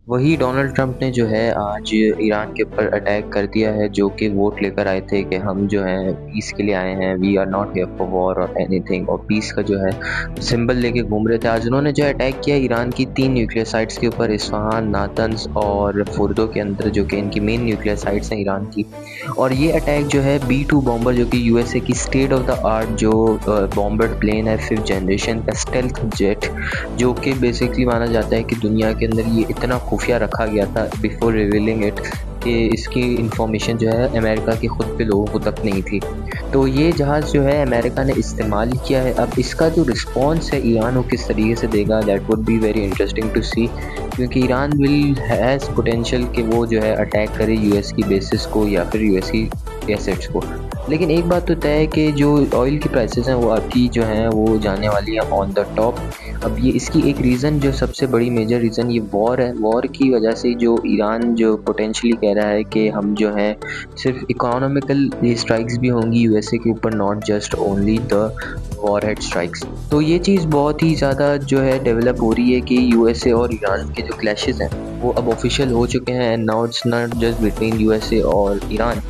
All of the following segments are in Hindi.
वही डोनाल्ड ट्रंप ने जो है आज ईरान के ऊपर अटैक कर दिया है, जो कि वोट लेकर आए थे कि हम जो है पीस के लिए आए हैं, we are not here for war और एनीथिंग, और पीस का जो है सिंबल लेके घूम रहे थे। आज उन्होंने जो अटैक किया ईरान की 3 न्यूक्लियर साइट्स के ऊपर, इस्फहान, नातंज और फुर्दो के अंदर, जो कि इनकी मेन न्यूक्लियर साइट्स हैं ईरान की। और ये अटैक जो है B-2 बॉम्बर, जो कि यूएसए की स्टेट ऑफ द आर्ट जो बॉम्बर्ड प्लेन है, 5th जनरेशन का स्टेल्थ जेट, जो कि बेसिकली माना जाता है कि दुनिया के अंदर ये इतना खुफिया रखा गया था बिफोर रिवीलिंग इट कि इसकी इंफॉर्मेशन जो है अमेरिका के ख़ुद पे लोगों को तक नहीं थी। तो ये जहाज़ जो है अमेरिका ने इस्तेमाल किया है। अब इसका जो रिस्पॉन्स है ईरान वो किस तरीके से देगा, that would be very interesting to see, क्योंकि ईरान विल हैज़ पोटेंशियल कि वो जो है अटैक करे यूएस की बेसिस को या फिर यूएस की एसेट्स को। लेकिन एक बात तो तय है कि जो ऑयल की प्राइसेस हैं वो आपकी जो हैं वो जाने वाली है ऑन द टॉप। अब ये इसकी एक रीज़न, जो सबसे बड़ी मेजर रीज़न, ये वॉर है। वॉर की वजह से जो ईरान जो पोटेंशियली कह रहा है कि हम जो हैं सिर्फ इकोनॉमिकल स्ट्राइक्स भी होंगी यूएसए के ऊपर, not just only the war head strikes. तो ये चीज़ बहुत ही ज़्यादा जो है डेवलप हो रही है कि यूएसए और ईरान के जो क्लैशेस हैं वो अब ऑफिशियल हो चुके हैं। And now it's not just between USA और ईरान,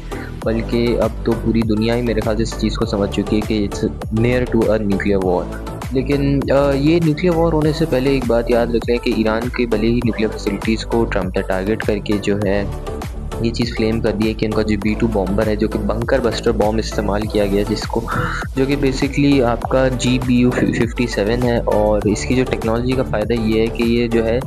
बल्कि अब तो पूरी दुनिया ही मेरे ख्याल से इस चीज़ को समझ चुकी है कि it's near to a nuclear war. लेकिन ये न्यूक्लियर वॉर होने से पहले एक बात याद रख लें कि ईरान के भले ही न्यूक्लियर फैसिलिटीज़ को ट्रंप ने टारगेट करके जो है ये चीज़ क्लेम कर दी है कि उनका जो B-2 बॉम्बर है, जो कि बंकर बस्टर बॉम्ब इस्तेमाल किया गया, जिसको जो कि बेसिकली आपका GBU-57 है। और इसकी जो टेक्नोलॉजी का फ़ायदा ये है कि ये जो है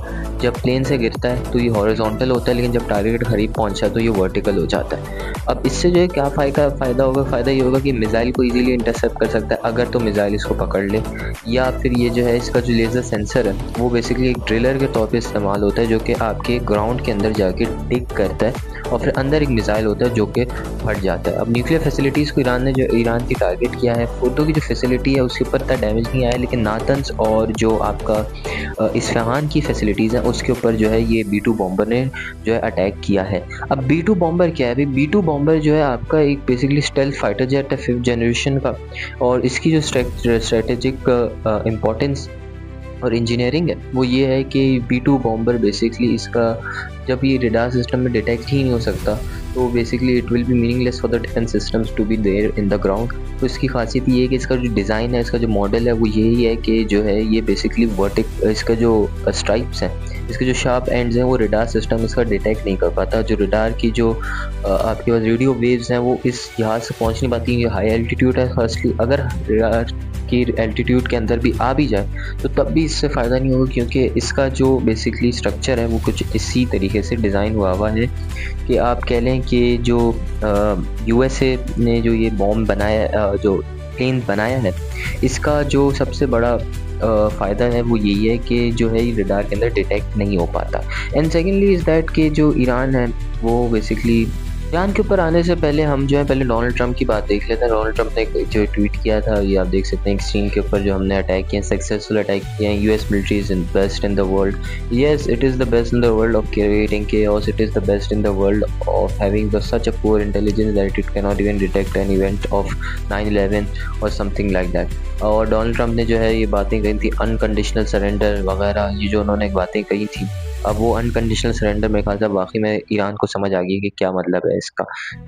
जब प्लेन से गिरता है तो ये हॉरिजॉन्टल होता है, लेकिन जब टारगेट करीब पहुंचा है तो ये वर्टिकल हो जाता है। अब इससे जो है क्या फ़ायदा होगा, फ़ायदा ये होगा कि मिसाइल को ईजिली इंटरसेप्ट कर सकता है अगर तो मिसाइल इसको पकड़ ले, या फिर ये जो है इसका जो लेज़र सेंसर है वो बेसिकली एक ड्रिलर के तौर पर इस्तेमाल होता है, जो कि आपके ग्राउंड के अंदर जाके डिग करता है और फिर अंदर एक मिसाइल होता है जो कि फट जाता है। अब न्यूक्लियर फैसिलिटीज़ को ईरान की टारगेट किया है। फुर्दो की जो फैसिलिटी है उसके ऊपर इतना डैमेज नहीं आया, लेकिन नातंज और जो आपका इस्फहान की फैसिलिटीज़ हैं उसके ऊपर जो है ये B-2 बॉम्बर ने जो है अटैक किया है। अब B-2 बॉम्बर क्या है? अभी B-2 बॉम्बर जो है आपका एक बेसिकली स्टेल्थ फाइटर जेट है 5th जनरेशन का, और इसकी जो स्ट्रेटेजिक इम्पोर्टेंस और इंजीनियरिंग है वो ये है कि B-2 बॉम्बर बेसिकली इसका जब ये रडार सिस्टम में डिटेक्ट ही नहीं हो सकता तो basically it will be meaningless for the defence systems to be there in the ground. तो इसकी खासियत ये है कि इसका जो डिज़ाइन है, इसका जो मॉडल है वो यही है कि जो है ये बेसिकली इसका जो स्ट्राइप्स हैं, इसके जो शार्प एंड्स हैं वो रडार सिस्टम इसका डिटेक्ट नहीं कर पाता। जो रडार की जो आपके पास रेडियो वेव्स हैं वो इस जहाज़ से पहुंच नहीं पाती। ये हाई एल्टीट्यूड है फर्स्टली, अगर रडार की एल्टीट्यूड के अंदर भी आ भी जाए तो तब भी इससे फ़ायदा नहीं होगा, क्योंकि इसका जो बेसिकली स्ट्रक्चर है वो कुछ इसी तरीके से डिज़ाइन हुआ हुआ है कि आप कह लें कि जो यूएसए ने जो ये बॉम्ब बनाया, जो प्लेन बनाया है, इसका जो सबसे बड़ा फ़ायदा है वो यही है कि जो है ये रडार के अंदर डिटेक्ट नहीं हो पाता। एंड सेकेंडली इज़ दैट कि जो ईरान है वो बेसिकली ईरान के ऊपर आने से पहले हम जो है पहले डोनाल्ड ट्रंप की बात देख लेते हैं। डोनाल्ड ट्रंप ने जो ट्वीट किया था, ये आप देख सकते हैं स्क्रीन के ऊपर, जो हमने अटैक किए हैं, सक्सेसफुल अटैक किए हैं, US military is best in the world. Yes, it is the best in the world of creating chaos, it is the best in the world of having such a poor intelligence that it cannot even detect an event of 9/11 or something like that। और डोनाल्ड ट्रंप ने जो है ये बातें कही थी, अनकंडीशनल सरेंडर वगैरह, ये जो उन्होंने बातें कही थी, अब वो अनकंडीशनल सरेंडर में कहा था, वाकई में ईरान को समझ आ गई कि क्या मतलब है इसका।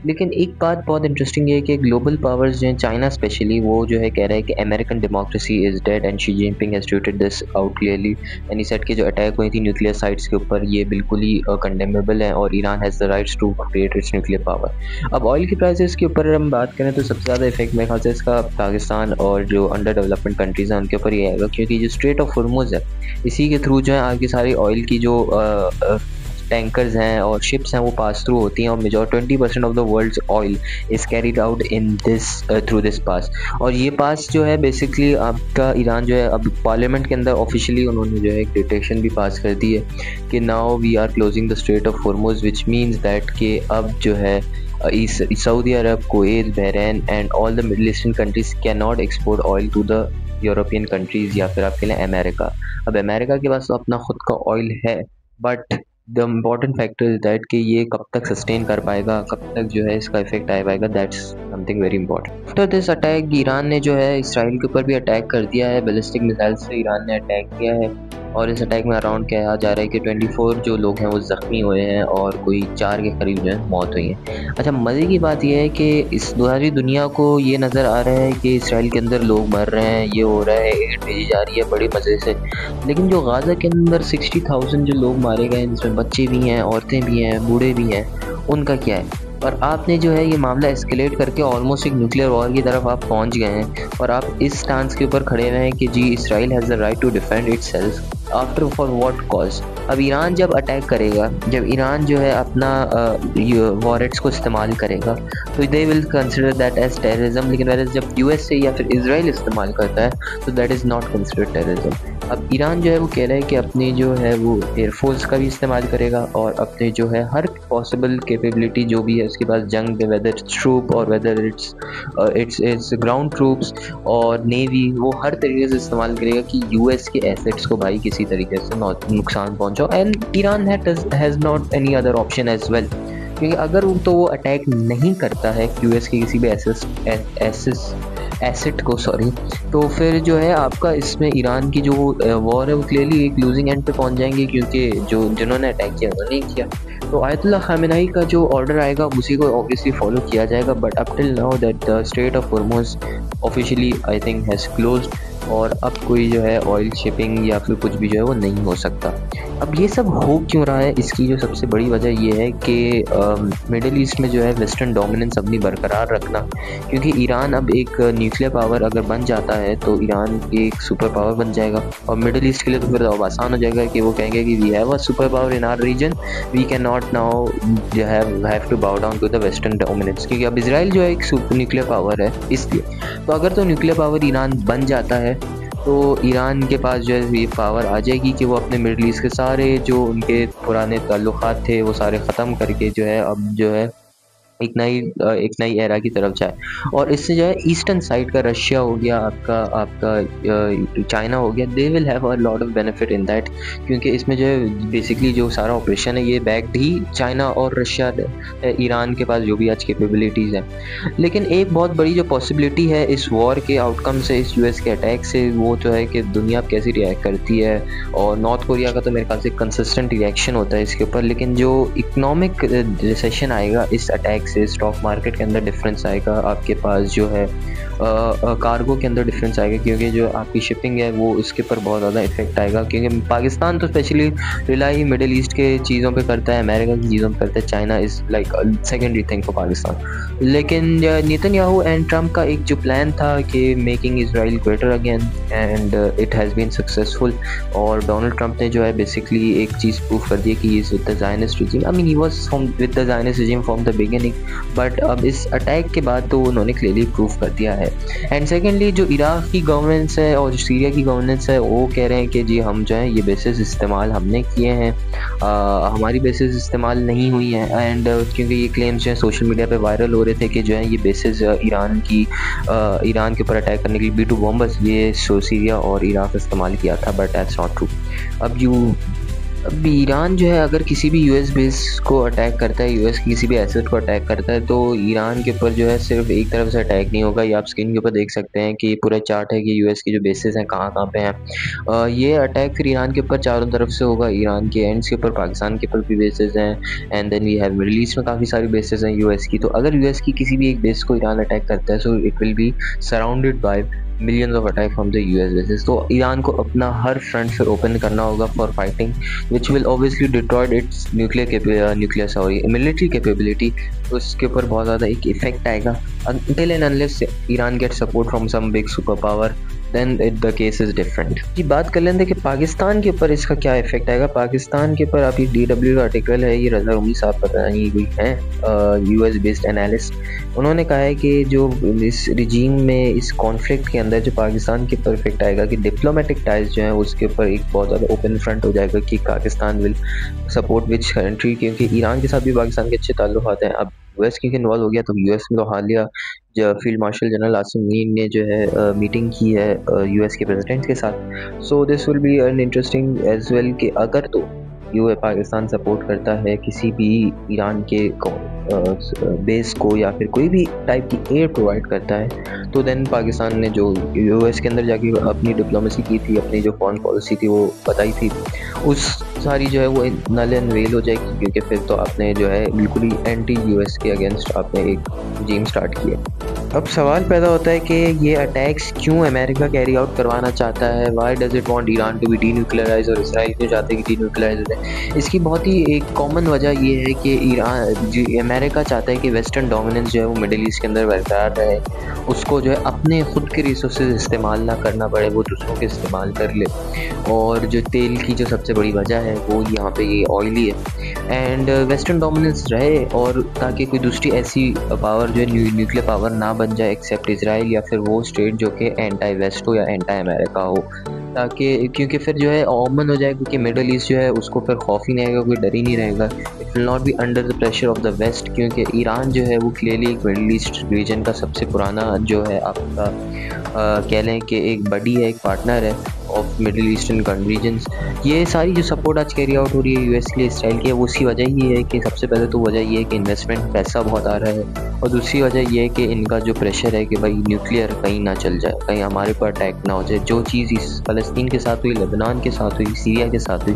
लेकिन एक बात बहुत इंटरेस्टिंग है कि ग्लोबल पावर्स जो हैं, चाइना स्पेशली, वो जो है कह रहा है कि American democracy is dead and Xi Jinping has tweeted this out clearly. And he said के जो अटैक हुई थी न्यूक्लियर साइट्स के ऊपर ये बिल्कुल ही कंडेमेबल है और Iran has the rights to create its nuclear power. अब ऑयल की प्राइसेस के ऊपर हम बात करें तो सबसे ज़्यादा इफेक्ट मेरे ख्याल से इसका पाकिस्तान और जो अंडर डेवलपमेंट कंट्रीज़ हैं उनके ऊपर ये आएगा, क्योंकि जो स्ट्रेट ऑफ हॉर्मुज़ है इसी के थ्रू जो है आपकी सारी ऑयल की जो टैंकर्स हैं और शिप्स हैं वो पास थ्रू होती हैं, और major 20% of the world's oil is carried out in this through this pass. और ये पास जो है बेसिकली आपका ईरान जो है अब पार्लियामेंट के अंदर ऑफिशियली उन्होंने जो है एक डिटेक्शन भी पास कर दी है कि now we are closing the strait of Hormuz, which means that कि अब जो है Saudi Arabia, Kuwait, Bahrain and all the middle eastern countries can not export oil to the European countries या फिर आपके लिए अमेरिका। अब अमेरिका के पास तो अपना खुद का ऑयल है, but the important factor is that कि ये कब तक सस्टेन कर पाएगा, कब तक जो है इसका इफेक्ट आ पाएगा, that's something very important. After this attack Iran ने जो है इसराइल के ऊपर भी अटैक कर दिया है, बैलिस्टिक मिसाइल से ईरान ने अटैक किया है और इस अटैक में अराउंड कहा जा रहा है कि 24 जो लोग हैं वो ज़ख्मी हुए हैं और कोई 4 के करीब जो है मौत हुई है। अच्छा, मज़े की बात यह है कि इस सारी दुनिया को ये नज़र आ रहा है कि इसराइल के अंदर लोग मर रहे हैं, ये हो रहा है, एड भेजी जा रही है बड़े मज़े से, लेकिन जो गाज़ा के अंदर 60,000 जो लोग मारे गए हैं, जिसमें बच्चे भी हैं, औरतें भी हैं, बूढ़े भी हैं, उनका क्या है? और आपने जो है ये मामला एस्केलेट करके ऑलमोस्ट एक न्यूक्लियर वॉर की तरफ आप पहुंच गए हैं और आप इस स्टांस के ऊपर खड़े हुए हैं कि जी Israel has the right to defend itself after for what cause. अब ईरान जब अटैक करेगा, जब ईरान जो है अपना वॉरेट्स को इस्तेमाल करेगा, तो they will consider that as terrorism, लेकिन वैसे जब यूएसए या फिर इसराइल इस्तेमाल करता है तो that is not considered terrorism. अब ईरान जो है वो कह रहा है कि अपनी जो है वो एयरफोर्स का भी इस्तेमाल करेगा और अपने जो है हर पॉसिबल कैपेबिलिटी जो भी है उसके पास जंग में, वेदर इट्स ट्रूप और वेदर इट्स ग्राउंड ट्रूप्स और नेवी, वो हर तरीके से इस्तेमाल करेगा कि यूएस के एसेट्स को भाई किसी तरीके से नुकसान पहुंचाओ। And Iran has not any other option as well, क्योंकि अगर वो अटैक नहीं करता है यूएस के किसी भी एसेट को, सॉरी, तो फिर जो है आपका इसमें ईरान की जो वॉर है वो क्लियरली एक लूजिंग एंड पे पहुंच जाएंगे, क्योंकि जो जिन्होंने अटैक किया उन्होंने नहीं किया। तो आयतुल्लाह खामेनेई का जो ऑर्डर आएगा उसी को ऑब्वियसली फॉलो किया जाएगा, but up till now that the strait of Hormuz officially I think has closed और अब कोई जो है ऑयल शिपिंग या फिर कुछ भी जो है वो नहीं हो सकता। अब ये सब हो क्यों रहा है, इसकी जो सबसे बड़ी वजह ये है कि मिडिल ईस्ट में जो है वेस्टर्न डोमिनेंस अपनी बरकरार रखना, क्योंकि ईरान अब एक न्यूक्लियर पावर अगर बन जाता है तो ईरान एक सुपर पावर बन जाएगा और मिडिल ईस्ट के लिए तो फिर अब आसान हो जाएगा कि वो कहेंगे कि we have a super power in our region, we can not now have to bow down to the western dominance, क्योंकि अब इसराइल जो है एक सुपर न्यूक्लियर पावर है इसलिए। तो अगर तो न्यूक्लियर पावर ईरान बन जाता है तो ईरान के पास जो है ये पावर आ जाएगी कि वो अपने मिडल ईस्ट के सारे जो उनके पुराने ताल्लुकात थे वो सारे ख़त्म करके जो है अब जो है एक नई एरा की तरफ जाए। और इससे जो है ईस्टर्न साइड का रशिया हो गया, आपका आपका चाइना हो गया, they will have a lot of benefit in that, क्योंकि इसमें जो है बेसिकली जो सारा ऑपरेशन है ये बैक्ड ही चाइना और रशिया ईरान के पास जो भी आज कैपेबिलिटीज़ हैं। लेकिन एक बहुत बड़ी जो पॉसिबिलिटी है इस वॉर के आउटकम से, इस यूएस के अटैक से, वो जो है कि दुनिया कैसी रिएक्ट करती है। और नॉर्थ कोरिया का तो मेरे ख्याल से कंसिस्टेंट रिएक्शन होता है इसके ऊपर, लेकिन जो इकोनॉमिक रिसेशन आएगा इस अटैक से, स्टॉक मार्केट के अंदर डिफरेंस आएगा, आपके पास जो है कार्गो के अंदर डिफरेंस आएगा, क्योंकि जो आपकी शिपिंग है वो इसके ऊपर बहुत ज़्यादा इफेक्ट आएगा, क्योंकि पाकिस्तान तो स्पेशली रिलाई मिडिल ईस्ट के चीज़ों पे करता है, अमेरिका की चीज़ों पे करता है, China is like secondary thing for Pakistan. लेकिन नेतन्याहू एंड ट्रम्प का एक जो प्लान था कि making Israel greater again, and it has been successful, और डोनाल्ड ट्रम्प ने जो है बेसिकली एक चीज़ प्रूव कर दी कि he is with the Zionist regime. I mean he was with the Zionist regime from the beginning, but अब इस अटैक के बाद तो उन्होंने क्लियरली प्रूव कर दिया है। एंड सेकेंडली जो इराक की गवर्नेंस है और जो सीरिया की गवर्नेंस है वो कह रहे हैं कि जी हम जो है ये बेसिस इस्तेमाल हमने किए हैं, हमारी बेसिस इस्तेमाल नहीं हुई है। एंड क्योंकि ये क्लेम्स जो है सोशल मीडिया पे वायरल हो रहे थे कि जो है ये बेसिस ईरान के ऊपर अटैक करने के लिए B2 बॉम्बर्स ये सीरिया और इराक इस्तेमाल किया था, बट दैट्स नॉट ट्रू। अब ईरान जो है अगर किसी भी यूएस बेस को अटैक करता है, यूएस की किसी भी एसेट को अटैक करता है, तो ईरान के ऊपर जो है सिर्फ एक तरफ से अटैक नहीं होगा। ये आप स्क्रीन के ऊपर देख सकते हैं कि पूरा चार्ट है कि यूएस की जो बेसेस हैं कहाँ कहाँ पे हैं। ये अटैक फिर ईरान के ऊपर चारों तरफ से होगा, ईरान के एंड्स के ऊपर, पाकिस्तान के ऊपर भी बेसेस हैं, and then we have middle east में काफ़ी सारी बेसेस हैं यूएस की। तो अगर यूएस की किसी भी एक बेस को ईरान अटैक करता है, so it will be surrounded by millions of attack from the US bases. तो ईरान को अपना हर फ्रंट फिर ओपन करना होगा for fighting, which will obviously destroyed its military capability. तो इसके ऊपर बहुत ज़्यादा एक इफेक्ट आएगा। until and unless Iran get support from some big super power, then the case is different. जी बात कर लेते हैं कि पाकिस्तान के ऊपर इसका क्या इफेक्ट आएगा। पाकिस्तान के ऊपर अभी DW का आर्टिकल है, ये रज़ा रूमी साहब बताई हुई हैं, US बेस्ड एनालिस्ट। उन्होंने कहा है कि जो इस रिजीम में, इस कॉन्फ्लिक्ट के अंदर जो पाकिस्तान के ऊपर इफेक्ट आएगा कि डिप्लोमेटिक टाइज जो है उसके ऊपर एक बहुत ज़्यादा ओपन फ्रंट हो जाएगा कि Pakistan will support which country, क्योंकि ईरान के साथ भी पाकिस्तान के अच्छे ताल्लुकात हैं। अब यूएस क्योंकि इन्वॉल्व हो गया, तो यूएस में तो हालिया field marshal general Asim Munir ने जो है मीटिंग की है यूएस के प्रेसिडेंट के साथ। So this will be an interesting as well कि अगर तो पाकिस्तान सपोर्ट करता है किसी भी ईरान के बेस को या फिर कोई भी टाइप की एड प्रोवाइड करता है, तो देन पाकिस्तान ने जो यूएस के अंदर जाके अपनी डिप्लोमेसी की थी, अपनी जो फॉरेन पॉलिसी थी वो बताई थी, उस सारी जो है वो नल एंड वेल हो जाएगी, क्योंकि फिर तो आपने जो है बिल्कुल ही एंटी यूएस के अगेंस्ट आपने एक जिम स्टार्ट किया। अब सवाल पैदा होता है कि ये अटैक्स क्यों अमेरिका कैरी आउट करवाना चाहता है, why does it want Iran to be denuclearise, और इसराइल क्यों चाहते हैं कि डीन्यूक्लियराइज हो जाए। इसकी बहुत ही एक कॉमन वजह ये है कि अमेरिका चाहता है कि वेस्टर्न डोमिनेंस जो है वो मिडिल ईस्ट के अंदर बरकरार रहे, उसको जो है अपने खुद के रिसोर्सेज इस्तेमाल ना करना पड़े, वो दूसरों के इस्तेमाल कर ले। और जो तेल की जो सबसे बड़ी वजह है वो यहाँ पे ये ऑयली है, एंड वेस्टर्न डोमिनेंस रहे, और ताकि कोई दूसरी ऐसी पावर जो है न्यूक्लियर पावर ना बन जाए एक्सेप्ट इसराइल, या फिर वो स्टेट जो कि एंटी वेस्ट हो या एंटी अमेरिका हो, ताकि क्योंकि फिर जो है ओमन हो जाएगा, क्योंकि मिडल ईस्ट जो है उसको फिर खौफ ही नहीं आएगा, कोई डर ही नहीं रहेगा। It will not be under the pressure of the west, क्योंकि ईरान जो है वो क्लियरली एक मिडल ईस्ट रीजन का सबसे पुराना जो है आपका कह लें कि एक बडी है, एक पार्टनर है ऑफ मिडिल ईस्टर्न रीजन्स। ये सारी जो सपोर्ट आज कैरी आउट हो रही है यूएस के लिए इसराइल की, वो उसकी वजह ये है कि सबसे पहले तो वजह ये है कि इन्वेस्टमेंट पैसा बहुत आ रहा है, और दूसरी वजह ये है कि इनका जो प्रेशर है कि भाई न्यूक्लियर कहीं ना चल जाए, कहीं हमारे पर अटैक ना हो जाए। जो चीज़ इस फ़लस्तीन के साथ हुई, लेबनान के साथ हुई, सीरिया के साथ हुई,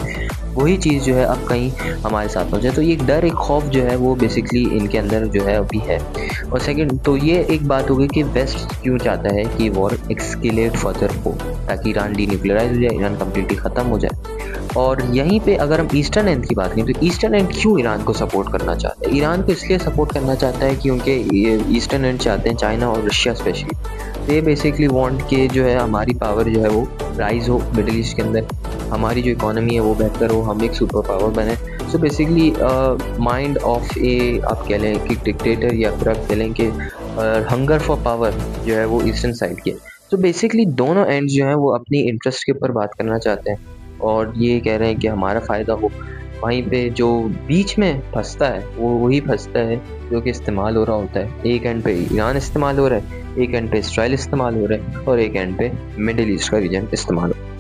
वही चीज़ जो है अब कहीं हमारे साथ हो जाए। तो ये एक डर, एक खौफ जो है वो बेसिकली इनके अंदर जो है अभी है। और सेकंड तो ये एक बात हो गई कि वेस्ट क्यों चाहता है कि वॉर एक्सकेलेट फर्दर हो, ताकि ईरान डीन्यूक्लियराइज हो जाए, ईरान कम्प्लीटली ख़त्म हो जाए। और यहीं पे अगर हम ईस्टर्न एंड की बात करें तो ईस्टर्न एंड क्यों ईरान को सपोर्ट करना चाहता है। ईरान को इसलिए सपोर्ट करना चाहता है क्योंकि ये ईस्टर्न एंड चाहते हैं, चाइना और रशिया स्पेशली, तो ये बेसिकली वांट के जो है हमारी पावर जो है वो राइज हो मिडिल ईस्ट के अंदर, हमारी जो इकोनॉमी है वो बेहतर हो, हम एक सुपर पावर बने। सो बेसिकली माइंड ऑफ ए आप कह लें कि डिक्टेटर, या फिर आप कह लें कि हंगर फॉर पावर जो है वो ईस्टर्न साइड की है। तो बेसिकली दोनों एंड्स जो हैं वो अपनी इंटरेस्ट के ऊपर बात करना चाहते हैं, और ये कह रहे हैं कि हमारा फ़ायदा हो। वहीं पे जो बीच में फंसता है वो वही फंसता है जो कि इस्तेमाल हो रहा होता है। एक एंड पे ईरान इस्तेमाल हो रहा है, एक एंड पे इसराइल इस्तेमाल हो रहा है, और एक एंड पे मिडिल ईस्ट का रीजन इस्तेमाल हो रहा है।